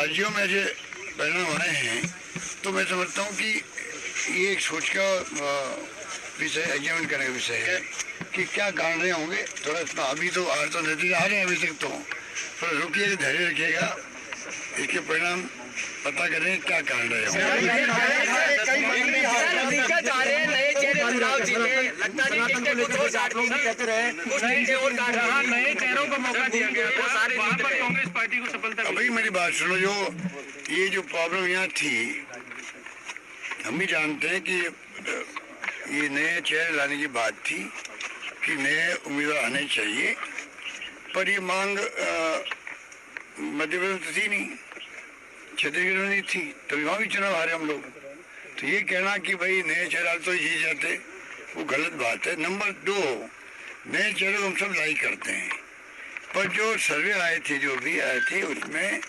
राज्यों में जो परिणाम आए हैं तो मैं समझता हूँ कि ये एक सोच का विषय, एग्जामिन करने का विषय है कि क्या कारण रहे होंगे। थोड़ा अभी तो आज तो नतीजे आ रहे हैं, अभी तक तो थोड़ा रुकिए, धैर्य रखिएगा, इसके परिणाम पता करें क्या कारण रहे होंगे। नए चेहरों को मौका दिया गया, कांग्रेस पार्टी को सफलता। अभी मेरी बात सुनो, ये जो प्रॉब्लम यहाँ थी, हम भी जानते हैं कि ये नए चेहरे लाने की बात थी कि नए उम्मीदवार आने चाहिए, पर ये मांग मध्य प्रदेश में थी नहीं, छत्तीसगढ़ में नहीं थी, तभी वहाँ भी चुनाव हारे हम लोग। तो ये कहना कि भाई नए चेहरा तो जीत जाते, वो गलत बात है। नंबर 2, नए चेहरे को हम सब लाइक करते हैं, पर जो सर्वे आए थे, जो भी आए थे, उसमें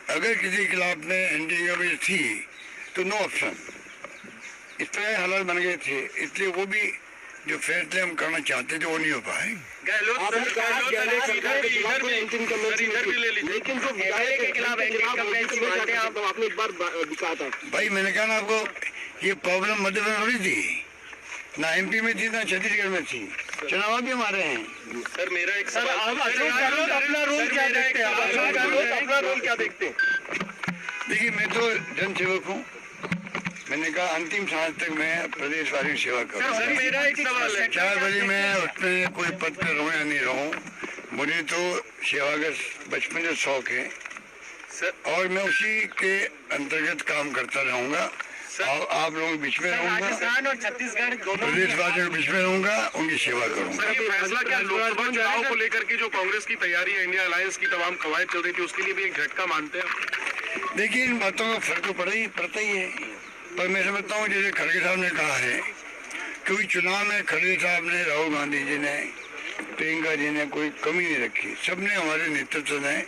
अगर किसी के खिलाफ में एनडीए में थी तो नो ऑप्शन, इस तरह हालात बन गए थे। इसलिए वो भी जो फैसले हम करना चाहते थे वो नहीं हो पाए। भाई मैंने कहा ना आपको, ये प्रॉब्लम मध्य प्रदेश में थोड़ी थी, ना एमपी में थी ना छत्तीसगढ़ में थी, चुनाव भी हमारे हैं। सर मेरा एक सर, अपना रोल क्या देखते हैं? अपना रोल क्या देखते हैं? देखिए, मैं तो जनसेवक हूँ, मैंने कहा अंतिम सांस तक मैं प्रदेशवासी की सेवा करूँ। मेरा एक सवाल है, 4 बजे मैं उसमें कोई पद पर रहूँ या नहीं रहूँ, मुझे तो सेवा का बचपन से शौक है और मैं उसी के अंतर्गत काम करता रहूँगा। आप लोगों के बीच में रहूँगा, राजस्थान और छत्तीसगढ़ प्रदेशवासियों के बीच में रहूँगा, उनकी सेवा करूँगा। फैसला क्या लोकसभा चुनाव को लेकर के जो कांग्रेस की तैयारी है, इंडिया अलायंस की तमाम कवायद चल रही थी, उसके लिए भी एक झटका मानते हैं? देखिए, इन बातों का फर्क तो पड़ता ही है, पर मैं समझता हूँ जैसे खड़गे साहब ने कहा है, क्योंकि चुनाव में खड़गे साहब ने, राहुल गांधी जी ने, प्रियंका जी ने कोई कमी नहीं रखी, सबने, हमारे नेतृत्व ने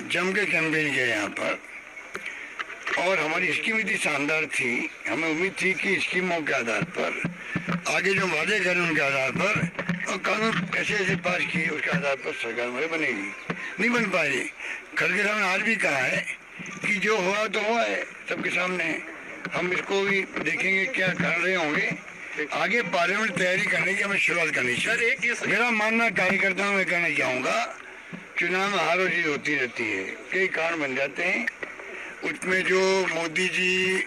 जम के कैंपेन किया यहाँ पर, और हमारी स्कीम इतनी शानदार थी, हमें उम्मीद थी कि स्कीमों के आधार पर आगे जो वादे करें उनके आधार पर और कानून ऐसे पास किए उसके आधार पर सरकार हमारी बनेगी, नहीं बन पाई। खड़गे साहब ने आज भी कहा है कि जो हुआ तो हुआ है सबके सामने, हम इसको भी देखेंगे क्या कर रहे होंगे, आगे पार्लियामेंट तैयारी करने की हमें शुरुआत करनी चाहिए। मेरा मानना कार्यकर्ताओं में कहना चाहूँगा, चुनाव में हार और जीत होती रहती है, कई कारण बन जाते हैं, उसमें जो मोदी जी,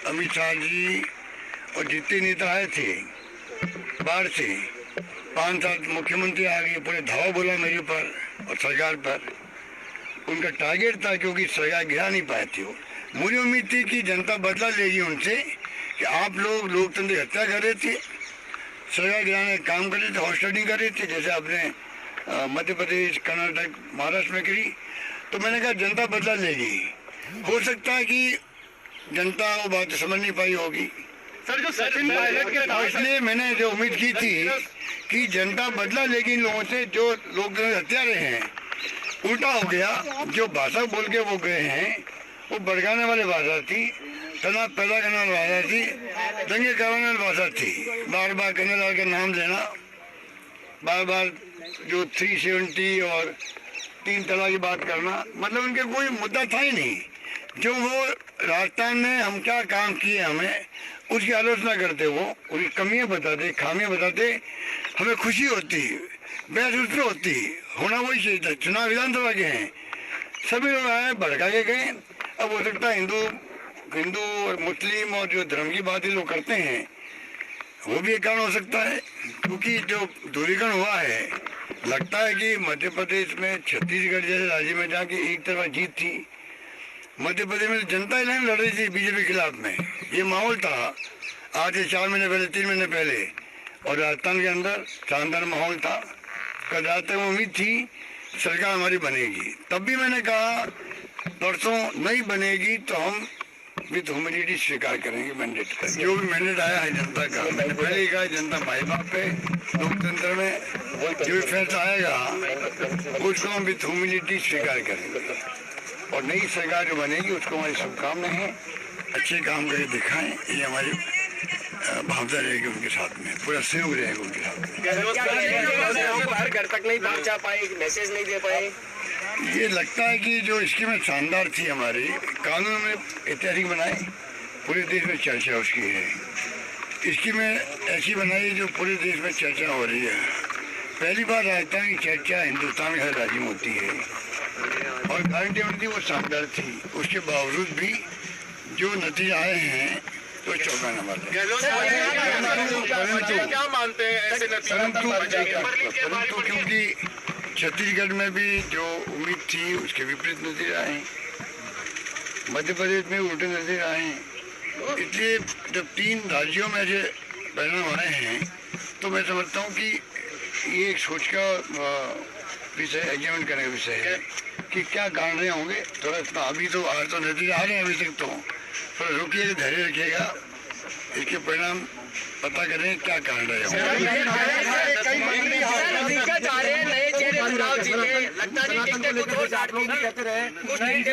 अमित शाह जी और जितने नेता आए थे बाहर से, 5-7 मुख्यमंत्री आ गए, पूरे धावा बोला मेरे ऊपर और सरकार पर, उनका टारगेट था क्योंकि सरकार गिरा नहीं पाए थे वो। मुझे उम्मीद थी कि जनता बदला लेगी उनसे कि आप लोग लोकतंत्र की हत्या कर रहे थे, सरकार गिराने का काम कर रहे थे, हॉस्टिंग कर रहे थे, जैसे आपने मध्य प्रदेश, कर्नाटक, महाराष्ट्र में करी। तो मैंने कहा जनता बदला लेगी, हो सकता है कि जनता वो बात समझ नहीं पाई होगी सर, जो सचिन पायलट के, इसलिए मैंने जो उम्मीद की थी कि जनता बदला लेगी इन लोगों से जो लोग हत्या रहे हैं। उल्टा हो गया, जो भाषा बोल के वो गए हैं वो भड़काने वाली भाषा थी, तनाव पैदा करने वाली भाषा थी, दंगे करवाने वाली भाषा थी, बार बार करने वाले का नाम लेना, बार बार जो 370 और 3 तलाक की बात करना, मतलब उनके कोई मुद्दा था ही नहीं। जो वो राजस्थान में हम क्या काम किए हमें उसकी आलोचना करते, वो उनकी कमियां बताते, खामियां बताते, हमें खुशी होती, बहस उसमें होती, होना वही चाहिए था। चुनाव विधानसभा के हैं, सभी लोग आए भड़का के गए। अब हो सकता है हिंदू और मुस्लिम और जो धर्म की बातें लोग करते हैं वो भी एक कारण हो सकता है, क्योंकि जो दूरीकरण हुआ है, लगता है कि मध्य प्रदेश में छत्तीसगढ़ जैसे राज्य में जाके एक तरफा जीत थी, मध्य प्रदेश में जनता इलेक्शन लड़ रही थी बीजेपी के खिलाफ में, ये माहौल था आज से 4 महीने पहले, 3 महीने पहले, और राजस्थान के अंदर शानदार माहौल था। कल रात तक उम्मीद थी सरकार हमारी बनेगी, तब भी मैंने कहा परसों नहीं बनेगी तो हम विद ह्यूमिलिटी स्वीकार करेंगे मैंडेट का, जो भी मैंडेट आया है जनता का। मैंने पहले ही कहा जनता माई बाप है, लोकतंत्र में जो भी फैसला आएगा उसको हम विद ह्यूमिलिटी स्वीकार करेंगे, और नई सरकार जो बनेगी उसको हमारी शुभकामनाएं हैं, अच्छे काम करके दिखाएं, ये हमारी भावना रहेगी उनके साथ में, पूरा सहयोग रहेगा उनके साथ में। घर तक नहीं पहुंचा पाए, मैसेज नहीं दे पाए। ये लगता है कि जो स्कीमें शानदार थी हमारी, कानून में ऐतिहासिक बनाए, पूरे देश में चर्चा उसकी है। स्कीमें ऐसी बनाई जो पूरे देश में चर्चा हो रही है। पहली बार राजस्थान की चर्चा हिंदुस्तान के हर राज्य में होती है और गारंटी थी वो शानदार थी। उसके बावजूद भी जो नतीजे आए हैं तो चौंकाने वाले। क्या मानते हैं ऐसे परंतु क्योंकि छत्तीसगढ़ में भी जो उम्मीद थी उसके विपरीत नतीजे आए, मध्य प्रदेश में उल्टे नतीजे आए, इसलिए जब 3 राज्यों में जो परिणाम आए हैं तो मैं समझता हूँ कि ये एक सोच का विषय, एग्जामिन करने का विषय है कि क्या कारण रहे होंगे। थोड़ा अभी तो आज तो नतीजे आ रहे हैं, अभी तक तो थोड़ा रुकिए, धैर्य रखिएगा, इसके परिणाम पता करें क्या कारण रहे होंगे। नए चेहरे चुनाव जीते, लगता नहीं